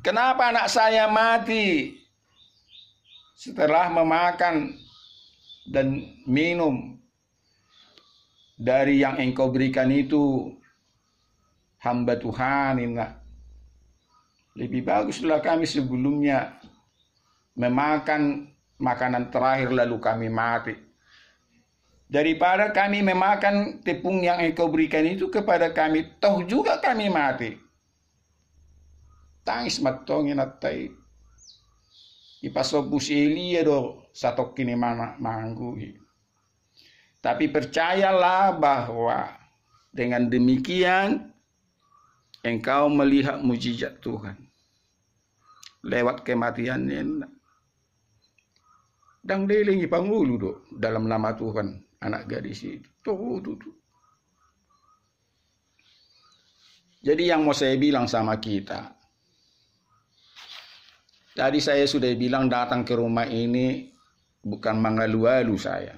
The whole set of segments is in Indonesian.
Kenapa anak saya mati setelah memakan dan minum dari yang engkau berikan itu, hamba Tuhan ini? Lebih baguslah kami sebelumnya memakan makanan terakhir lalu kami mati, daripada kami memakan tepung yang engkau berikan itu kepada kami, toh juga kami mati. Tangis matongin atai ipasobu si Elia do satok kini mana manggu. Tapi percayalah bahwa dengan demikian engkau melihat mujizat Tuhan lewat kematiannya. Dang delingi pangulu do dalam nama Tuhan anak gadis itu. Tuh. Jadi yang mau saya bilang sama kita, tadi saya sudah bilang datang ke rumah ini bukan mengalu-alu saya,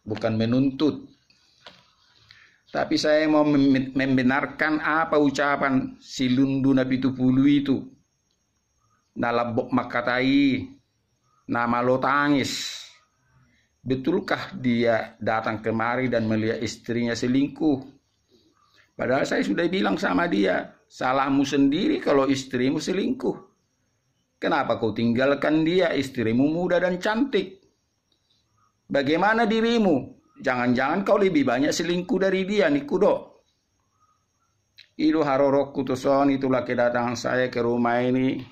bukan menuntut, tapi saya mau membenarkan apa ucapan si Lundu Nabi Tupulu itu. Nalabok makatai, nama lo tangis. Betulkah dia datang kemari dan melihat istrinya selingkuh? Padahal saya sudah bilang sama dia, salahmu sendiri kalau istrimu selingkuh. Kenapa kau tinggalkan dia? Istrimu muda dan cantik. Bagaimana dirimu? Jangan-jangan kau lebih banyak selingkuh dari dia, Nikudo. Itu harorokku tuson, itulah kedatangan saya ke rumah ini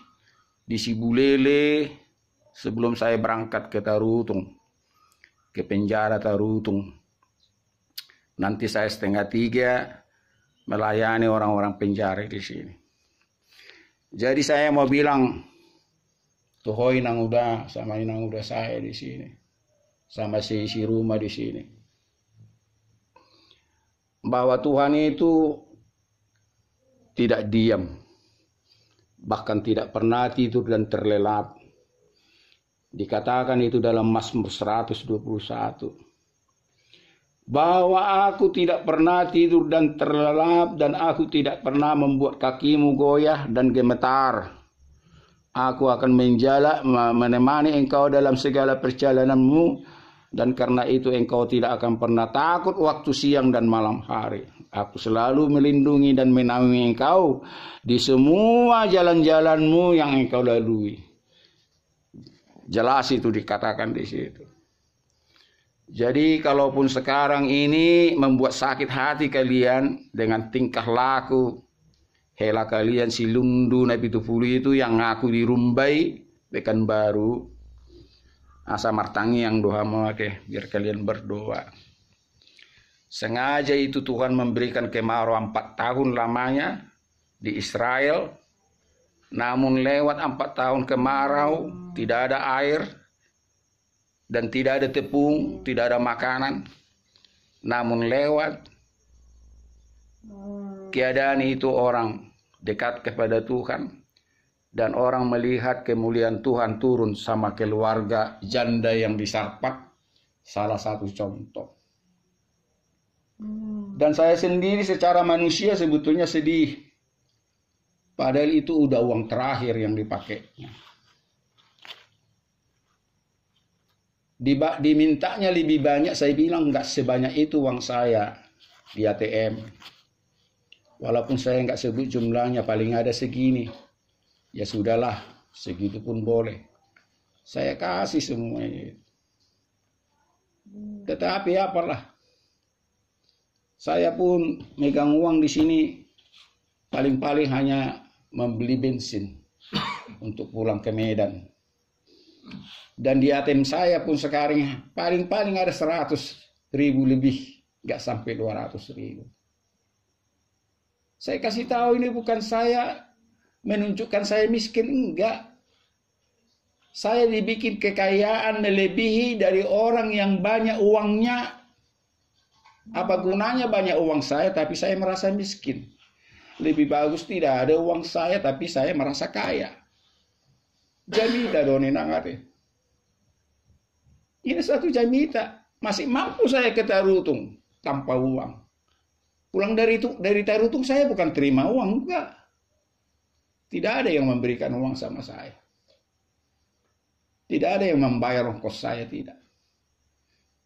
di Sibulele sebelum saya berangkat ke Tarutung, ke penjara Tarutung. Nanti saya 2:30 melayani orang-orang penjara di sini. Jadi saya mau bilang, tuhoi nang udah sama inang udah saya di sini, sama si rumah di sini, bahwa Tuhan itu tidak diam, bahkan tidak pernah tidur dan terlelap. Dikatakan itu dalam Mazmur 121, bahwa aku tidak pernah tidur dan terlelap, dan aku tidak pernah membuat kakimu goyah dan gemetar. Aku akan menemani engkau dalam segala perjalananmu, dan karena itu engkau tidak akan pernah takut waktu siang dan malam hari. Aku selalu melindungi dan menaungi engkau di semua jalan-jalanmu yang engkau lalui. Jelas itu dikatakan di situ. Jadi kalaupun sekarang ini membuat sakit hati kalian dengan tingkah laku hela kalian si Lundu Nabi Tupulu itu yang ngaku di Rumbai Pekanbaru, asa martangi yang doa make biar kalian berdoa. Sengaja itu Tuhan memberikan kemarau 4 tahun lamanya di Israel. Namun lewat 4 tahun kemarau tidak ada air dan tidak ada tepung, tidak ada makanan. Namun lewat keadaan itu orang dekat kepada Tuhan, dan orang melihat kemuliaan Tuhan turun sama keluarga janda yang di Sarpak, salah satu contoh. Dan saya sendiri secara manusia sebetulnya sedih, padahal itu udah uang terakhir yang dipakai. Dimintanya lebih banyak, saya bilang nggak sebanyak itu uang saya di ATM. Walaupun saya nggak sebut jumlahnya, paling ada segini. Ya sudahlah, segitu pun boleh. Saya kasih semuanya. Tetapi apalah, saya pun megang uang di sini paling-paling hanya membeli bensin untuk pulang ke Medan. Dan di ATM saya pun sekarang paling-paling ada 100.000 lebih, nggak sampai 200.000. Saya kasih tahu ini bukan saya menunjukkan saya miskin, enggak. Saya dibikin kekayaan melebihi dari orang yang banyak uangnya. Apa gunanya banyak uang saya tapi saya merasa miskin? Lebih bagus tidak ada uang saya tapi saya merasa kaya. Jamita doni nangate. Ini satu jamita, masih mampu saya ke Tarutung tanpa uang. Pulang dari Tarutung saya bukan terima uang, enggak. Tidak ada yang memberikan uang sama saya. Tidak ada yang membayar ongkos saya, tidak.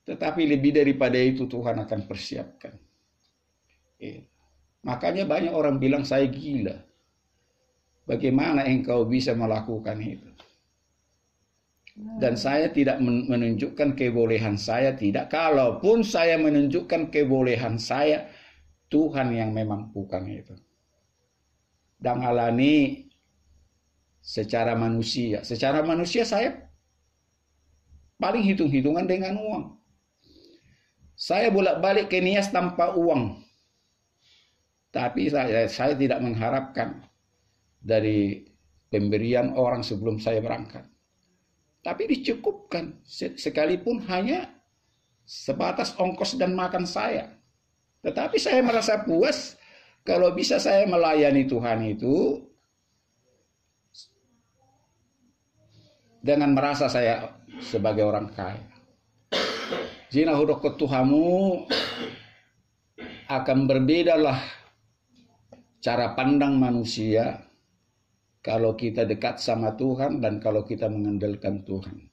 Tetapi lebih daripada itu Tuhan akan persiapkan. Makanya banyak orang bilang saya gila. Bagaimana engkau bisa melakukan itu? Dan saya tidak menunjukkan kebolehan saya, tidak. Kalaupun saya menunjukkan kebolehan saya, Tuhan yang memampukan itu. Dan alani secara manusia. Secara manusia saya paling hitung-hitungan dengan uang. Saya bolak-balik ke Nias tanpa uang. Tapi saya tidak mengharapkan dari pemberian orang sebelum saya berangkat. Tapi dicukupkan, sekalipun hanya sebatas ongkos dan makan saya. Tetapi saya merasa puas kalau bisa saya melayani Tuhan itu dengan merasa saya sebagai orang kaya. Jina hudok ke Tuhanmu akan berbedalah cara pandang manusia kalau kita dekat sama Tuhan dan kalau kita mengandalkan Tuhan.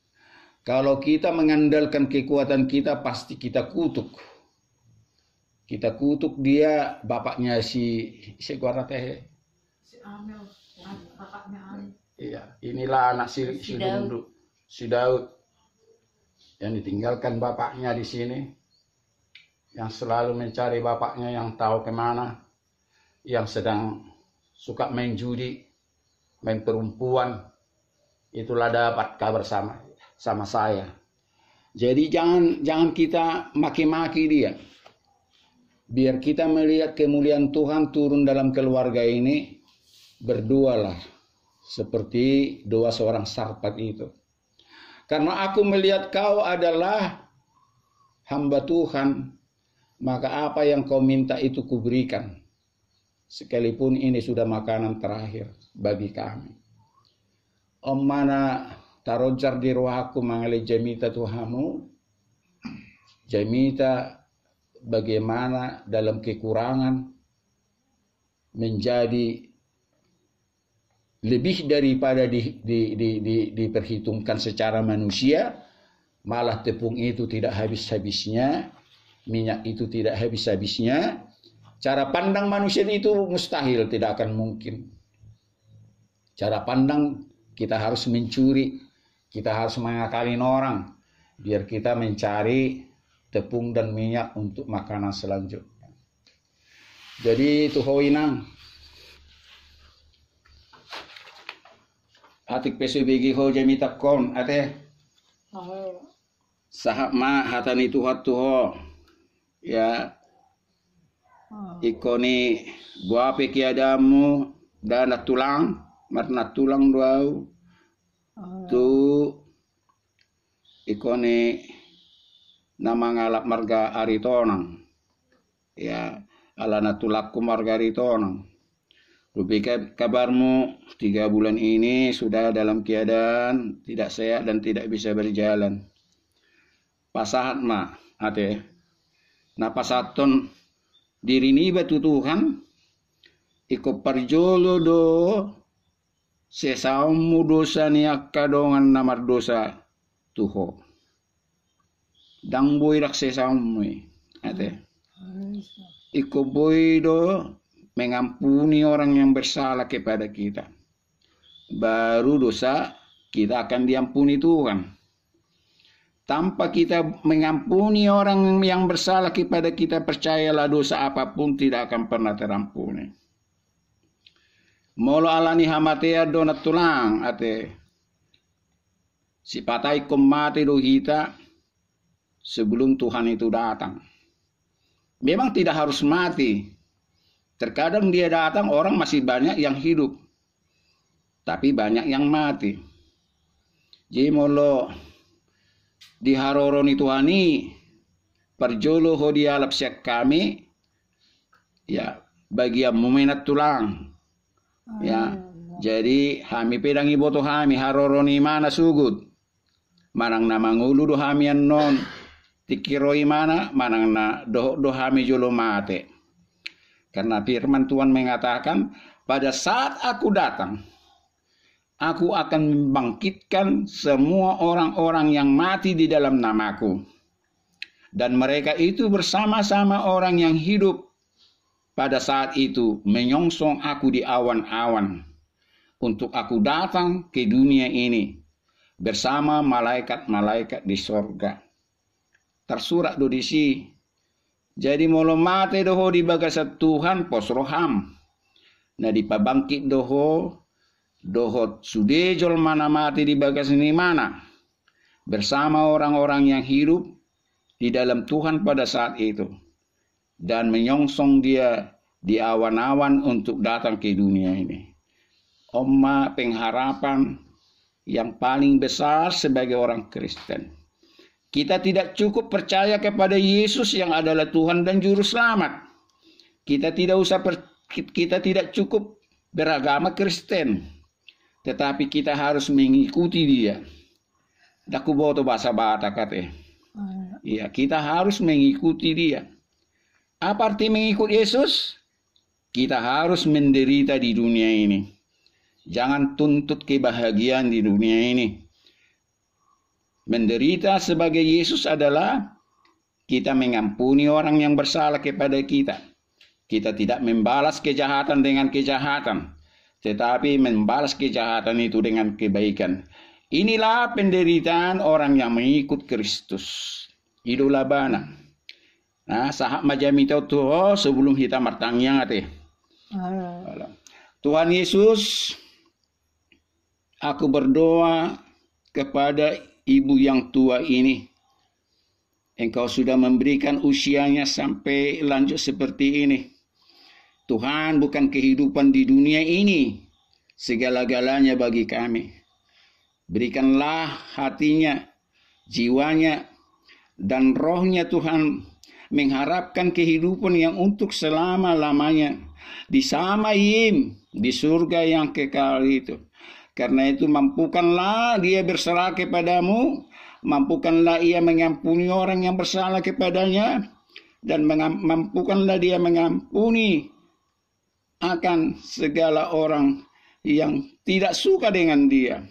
Kalau kita mengandalkan kekuatan kita, pasti kita kutuk. Kita kutuk dia, bapaknya si Guara Teh. Si Amel, bapaknya Amel. Iya, inilah anak si Daud. Yang ditinggalkan bapaknya di sini. Yang selalu mencari bapaknya yang tahu kemana. Yang sedang suka main judi. Main perempuan, itulah dapat kabar sama saya. Jadi jangan kita maki-maki dia. Biar kita melihat kemuliaan Tuhan turun dalam keluarga ini, berdoalah seperti doa seorang Sarpat itu. Karena aku melihat kau adalah hamba Tuhan, maka apa yang kau minta itu kuberikan. Sekalipun ini sudah makanan terakhir bagi kami. Om mana tarojar di rohaku mengalih Jamita Tuhamu. Jamita bagaimana dalam kekurangan menjadi lebih daripada diperhitungkan secara manusia. Malah tepung itu tidak habis-habisnya, minyak itu tidak habis-habisnya. Cara pandang manusia itu mustahil, tidak akan mungkin. Cara pandang kita harus mencuri, kita harus mengakalin orang, biar kita mencari tepung dan minyak untuk makanan selanjutnya. Jadi itu hoinang. Atik PSBG ho Jamita kon ate. Sahab ma hatani tuhat tuho. Ya. Ikoni guape kiadamu dan tulang marna tulang duau tu ikoni nama ngalap marga aritonang ya ala natulaku marga aritonang. Rupi kabarmu 3 bulan ini sudah dalam keadaan tidak sehat dan tidak bisa berjalan. Pasahat ma ate napasaton diri ni batu Tuhan iko parjolo do sesaumu dosa ni akadongan namar dosa tuho dang boy rak sesaumu ate iko boy do mengampuni orang yang bersalah kepada kita, baru dosa kita akan diampuni Tuhan. Tanpa kita mengampuni orang yang bersalah kepada kita, percayalah dosa apapun tidak akan pernah terampuni. Molo alani hamatea donat tulang ate. Si patai mati do kita sebelum Tuhan itu datang. Memang tidak harus mati. Terkadang dia datang orang masih banyak yang hidup. Tapi banyak yang mati. Jadi molo di haroroni Tuhani perjolo ho dialap siak kami ya bagian meminat tulang ya jadi hami pedang ibo to hami haroroni mana sugut manang na mangulu do hami non tikiroi mana manang na do hami jolo mate karena firman Tuhan mengatakan pada saat aku datang, aku akan membangkitkan semua orang-orang yang mati di dalam namaku. Dan mereka itu bersama-sama orang yang hidup pada saat itu menyongsong aku di awan-awan untuk aku datang ke dunia ini bersama malaikat-malaikat di sorga. Tersurat do disi. Jadi molo mate doho di bagasa Tuhan pos roham. Nah dipabangkit doho sudejol mana mati di bagas ini mana bersama orang-orang yang hidup di dalam Tuhan pada saat itu dan menyongsong dia di awan-awan untuk datang ke dunia ini. Oma pengharapan yang paling besar sebagai orang Kristen. Kita tidak cukup percaya kepada Yesus yang adalah Tuhan dan Juru Selamat. Kita tidak cukup beragama Kristen. Tetapi kita harus mengikuti dia. Daku boto bahasa Batak kate. Iya, kita harus mengikuti dia. Apa arti mengikuti Yesus? Kita harus menderita di dunia ini. Jangan tuntut kebahagiaan di dunia ini. Menderita sebagai Yesus adalah kita mengampuni orang yang bersalah kepada kita. Kita tidak membalas kejahatan dengan kejahatan, tetapi membalas kejahatan itu dengan kebaikan. Inilah penderitaan orang yang mengikut Kristus. Idola bana. Nah, sahab majamito tuh sebelum kita martangnya ate. Tuhan Yesus, aku berdoa kepada ibu yang tua ini. Engkau sudah memberikan usianya sampai lanjut seperti ini. Tuhan, bukan kehidupan di dunia ini segala-galanya bagi kami. Berikanlah hatinya, jiwanya, dan rohnya Tuhan mengharapkan kehidupan yang untuk selama-lamanya disamayim di surga yang kekal itu. Karena itu mampukanlah dia berserah kepadamu, mampukanlah ia mengampuni orang yang bersalah kepadanya, dan mampukanlah dia mengampuni akan segala orang yang tidak suka dengan dia.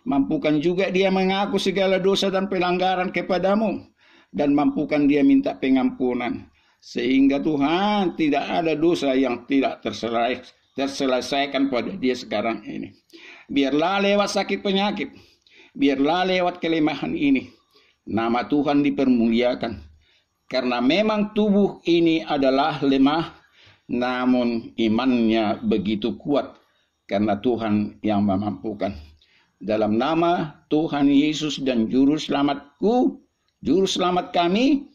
Mampukan juga dia mengaku segala dosa dan pelanggaran kepadamu, dan mampukan dia minta pengampunan. Sehingga Tuhan tidak ada dosa yang tidak terselesaikan pada dia sekarang ini. Biarlah lewat sakit penyakit, biarlah lewat kelemahan ini, nama Tuhan dipermuliakan. Karena memang tubuh ini adalah lemah, namun imannya begitu kuat karena Tuhan yang memampukan. Dalam nama Tuhan Yesus dan Juru Selamatku, Juru Selamat kami,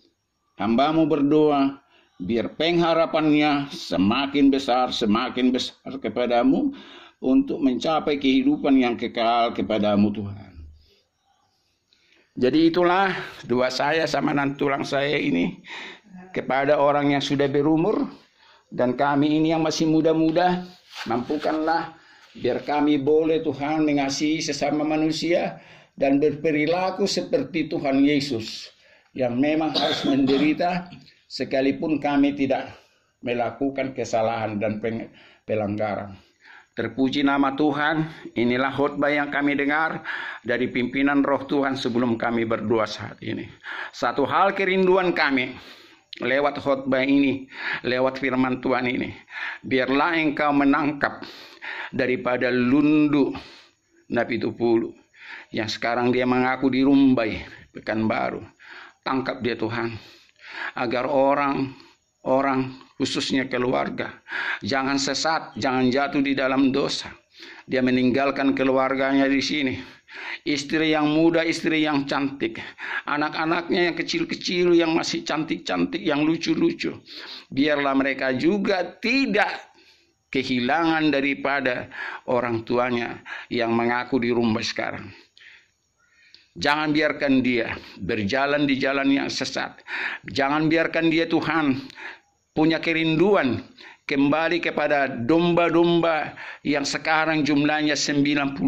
hamba-Mu berdoa, biar pengharapannya semakin besar kepadamu, untuk mencapai kehidupan yang kekal kepadamu Tuhan. Jadi itulah doa saya sama nantulang saya ini kepada orang yang sudah berumur dan kami ini yang masih muda-muda. Mampukanlah biar kami boleh Tuhan mengasihi sesama manusia dan berperilaku seperti Tuhan Yesus yang memang harus menderita sekalipun kami tidak melakukan kesalahan dan pelanggaran. Terpuji nama Tuhan, inilah khotbah yang kami dengar dari pimpinan roh Tuhan sebelum kami berdoa saat ini. Satu hal kerinduan kami lewat khotbah ini, lewat firman Tuhan ini. Biarlah engkau menangkap daripada lundu Nabi Tupulu yang sekarang dia mengaku di Rumbai, Pekanbaru. Tangkap dia Tuhan, agar orang khususnya keluarga jangan sesat, jangan jatuh di dalam dosa. Dia meninggalkan keluarganya di sini, istri yang muda, istri yang cantik, anak-anaknya yang kecil-kecil, yang masih cantik-cantik, yang lucu-lucu. Biarlah mereka juga tidak kehilangan daripada orang tuanya yang mengaku di rumah sekarang. Jangan biarkan dia berjalan di jalan yang sesat. Jangan biarkan dia Tuhan punya kerinduan kembali kepada domba-domba yang sekarang jumlahnya 99.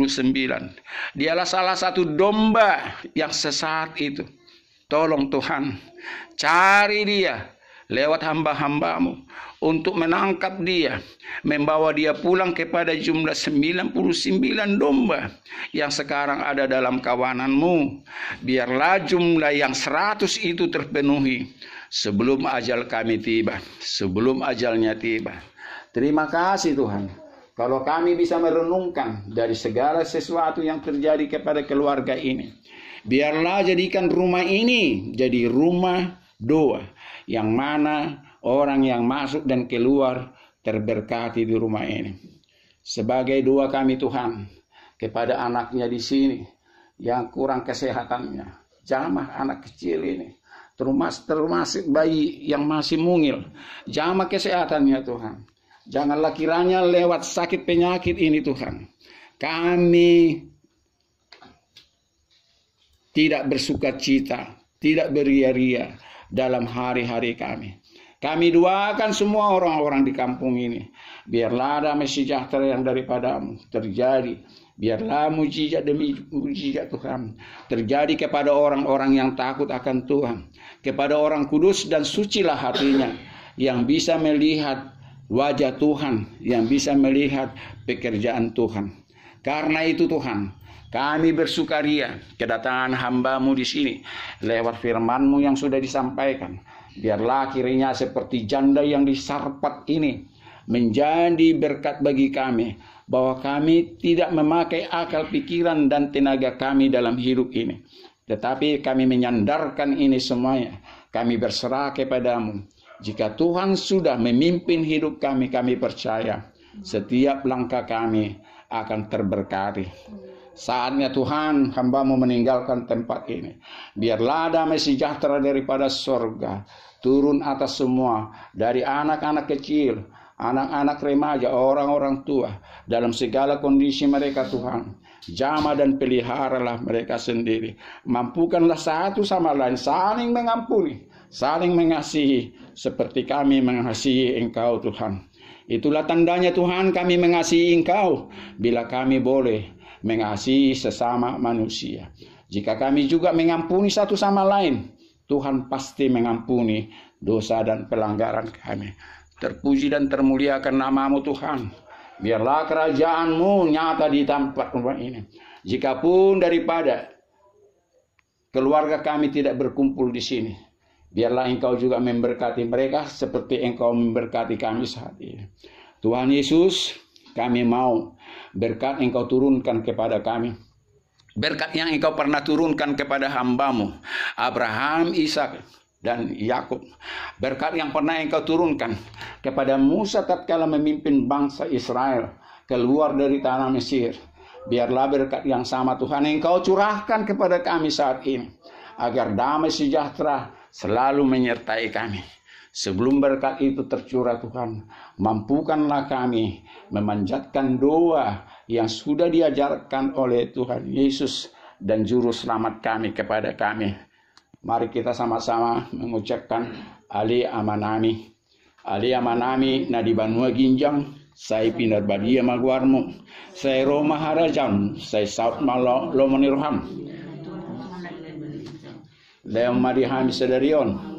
Dialah salah satu domba yang sesat itu. Tolong Tuhan, cari dia lewat hamba-hambamu untuk menangkap dia, membawa dia pulang kepada jumlah 99 domba yang sekarang ada dalam kawananmu. Biarlah jumlah yang 100 itu terpenuhi sebelum ajal kami tiba, sebelum ajalnya tiba. Terima kasih Tuhan, kalau kami bisa merenungkan dari segala sesuatu yang terjadi kepada keluarga ini. Biarlah jadikan rumah ini jadi rumah doa, yang mana orang yang masuk dan keluar terberkati di rumah ini. Sebagai doa kami Tuhan kepada anaknya di sini yang kurang kesehatannya, jamah anak kecil ini, termasuk bayi yang masih mungil, jamah kesehatannya Tuhan. Janganlah kiranya lewat sakit penyakit ini Tuhan, kami tidak bersukacita, tidak beria-ria dalam hari-hari kami. Kami doakan semua orang-orang di kampung ini, biarlah damai sejahtera yang daripadamu terjadi. Biarlah mujizat demi mujizat Tuhan terjadi kepada orang-orang yang takut akan Tuhan, kepada orang kudus dan sucilah hatinya, yang bisa melihat wajah Tuhan, yang bisa melihat pekerjaan Tuhan. Karena itu Tuhan, kami bersukaria kedatangan hamba-Mu di sini lewat firman-Mu yang sudah disampaikan. Biarlah kiranya seperti janda yang disarpat ini menjadi berkat bagi kami, bahwa kami tidak memakai akal pikiran dan tenaga kami dalam hidup ini, tetapi kami menyandarkan ini semuanya. Kami berserah kepada-Mu. Jika Tuhan sudah memimpin hidup kami, kami percaya setiap langkah kami akan terberkati. Saatnya Tuhan, hamba-Mu meninggalkan tempat ini. Biarlah damai sejahtera daripada sorga turun atas semua, dari anak-anak kecil, anak-anak remaja, orang-orang tua, dalam segala kondisi mereka Tuhan. Jamah dan peliharalah mereka sendiri. Mampukanlah satu sama lain saling mengampuni, saling mengasihi, seperti kami mengasihi Engkau Tuhan. Itulah tandanya Tuhan, kami mengasihi Engkau bila kami boleh mengasihi sesama manusia. Jika kami juga mengampuni satu sama lain, Tuhan pasti mengampuni dosa dan pelanggaran kami. Terpuji dan termuliakan nama-Mu Tuhan. Biarlah kerajaan-Mu nyata di tempat rumah ini. Jikapun daripada keluarga kami tidak berkumpul di sini, biarlah Engkau juga memberkati mereka seperti Engkau memberkati kami saat ini. Tuhan Yesus, kami mau berkat Engkau turunkan kepada kami, berkat yang Engkau pernah turunkan kepada hamba-Mu Abraham, Ishak dan Yakub, berkat yang pernah Engkau turunkan kepada Musa tatkala memimpin bangsa Israel keluar dari tanah Mesir. Biarlah berkat yang sama Tuhan Engkau curahkan kepada kami saat ini, agar damai sejahtera selalu menyertai kami. Sebelum berkat itu tercurah Tuhan, mampukanlah kami memanjatkan doa yang sudah diajarkan oleh Tuhan Yesus dan Juru Selamat kami kepada kami. Mari kita sama-sama mengucapkan Ali Amanami. Ali Amanami na di Banua Ginjang, saya pinar badia maguarmu, saya Roma Harajan, saya Saut Malo Lomonirham. Leo Marihami Sedarion.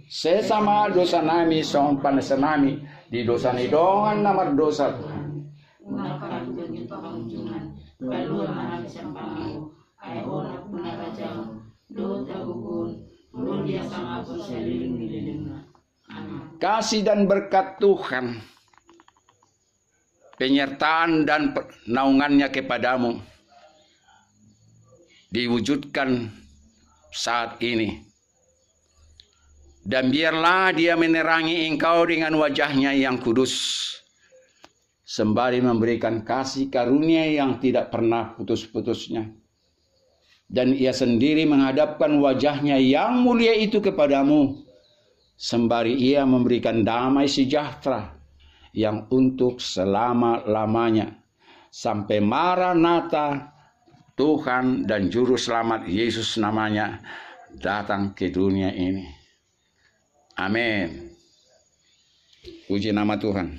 Sesama dosa nami song panasa nami di dosa nidongan namar dosa Tuhan. Unakan bagi pengunjungan, balua mahal sampang, ay onak punarajang, do tagukun, ulun dia sama pun seliling mililingna. Kasih dan berkat Tuhan, penyertaan dan naungannya kepadamu diwujudkan saat ini. Dan biarlah dia menerangi engkau dengan wajahnya yang kudus, sembari memberikan kasih karunia yang tidak pernah putus-putusnya. Dan ia sendiri menghadapkan wajahnya yang mulia itu kepadamu, sembari ia memberikan damai sejahtera yang untuk selama-lamanya. Sampai Maranatha, Tuhan dan Juru Selamat Yesus namanya datang ke dunia ini. Amin. Puji nama Tuhan.